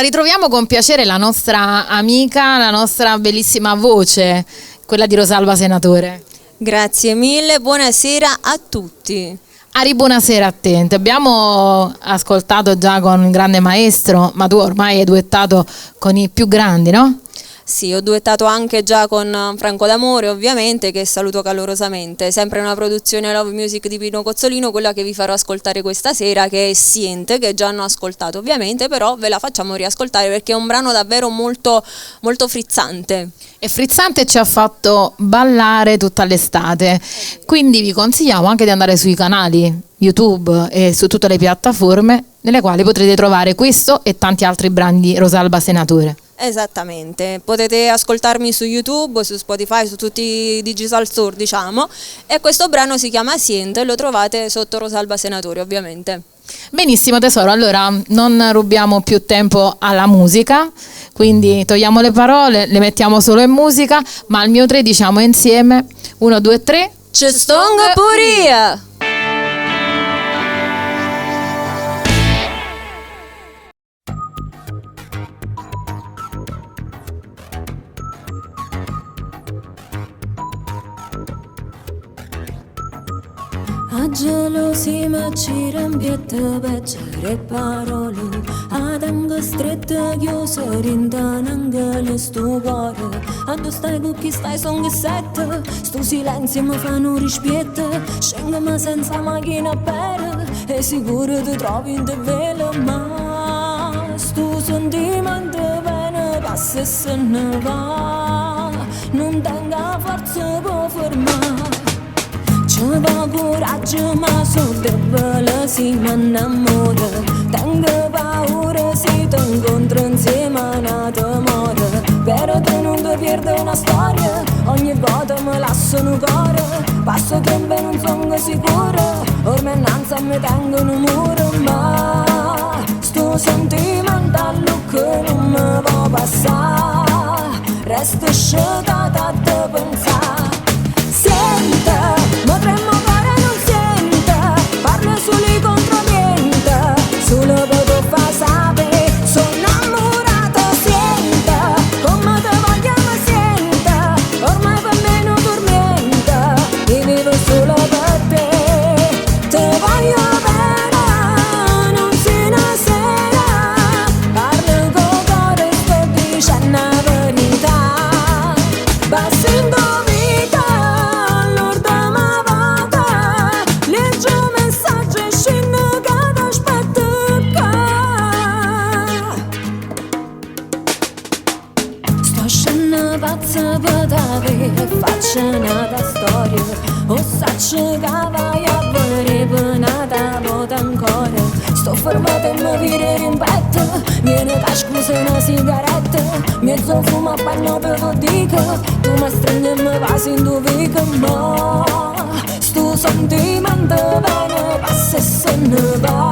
ritroviamo con piacere la nostra amica, la nostra bellissima voce, quella di Rosalba Senatore. Grazie mille, buonasera a tutti. Ari, buonasera a te. Ti abbiamo ascoltato già con un grande maestro, ma tu ormai hai duettato con i più grandi, no? Sì, ho duettato anche già con Franco D'Amore, ovviamente, che saluto calorosamente. Sempre una produzione Love Music di Pino Cozzolino, quella che vi farò ascoltare questa sera, che è Siente, che già hanno ascoltato ovviamente, però ve la facciamo riascoltare perché è un brano davvero molto, molto frizzante. E frizzante, ci ha fatto ballare tutta l'estate, quindi vi consigliamo anche di andare sui canali YouTube e su tutte le piattaforme nelle quali potrete trovare questo e tanti altri brani di Rosalba Senatore. Esattamente, potete ascoltarmi su YouTube, su Spotify, su tutti i digital store, diciamo, e questo brano si chiama Siente e lo trovate sotto Rosalba Senatore, ovviamente. Benissimo tesoro, allora non rubiamo più tempo alla musica, quindi togliamo le parole, le mettiamo solo in musica, ma al mio 3 diciamo insieme 1, 2, 3 Ci stongo puria! A gelosia ci rambietta per parole, ad anche strette chiuse rintanano le sto cuore. Quando stai con chi stai son che sette, sto silenzio mi fa un rispetto. Scendimi senza macchina per, e sicuro ti trovi in te velo, ma sto sentimento bene passa e se ne va, non tenga forza per fermare. C'è coraggio ma sono debole si mi innamora. Tengo paura se ti incontro insieme a una timore. Però te non ti perdo una storia, ogni volta mi lasciano cuore. Passo tempo e non sono sicura, ormai innanzi mi tengono muro. Ma sto sentimento che non mi può passare, resto sciolta a te pensare. Senta, potremmo fare non senta, parla solo contro niente, solo poco fa sapere, sono innamorata, senta, come te vogliamo senta, ormai per me non tormenta, io vivo solo per te voglio bene, non si una sera, parlo con cuore e sto dicendo la verità, passando faccio nata storia, o saccio che vai a vedere penata vota ancora. Sto fermata e mi vire in petto, viene da scusa una sigaretta, mezzo fumo a panno per lo dico, tu mi stringi e mi passi in tu vico, ma sto sentimento bene passa e se ne va.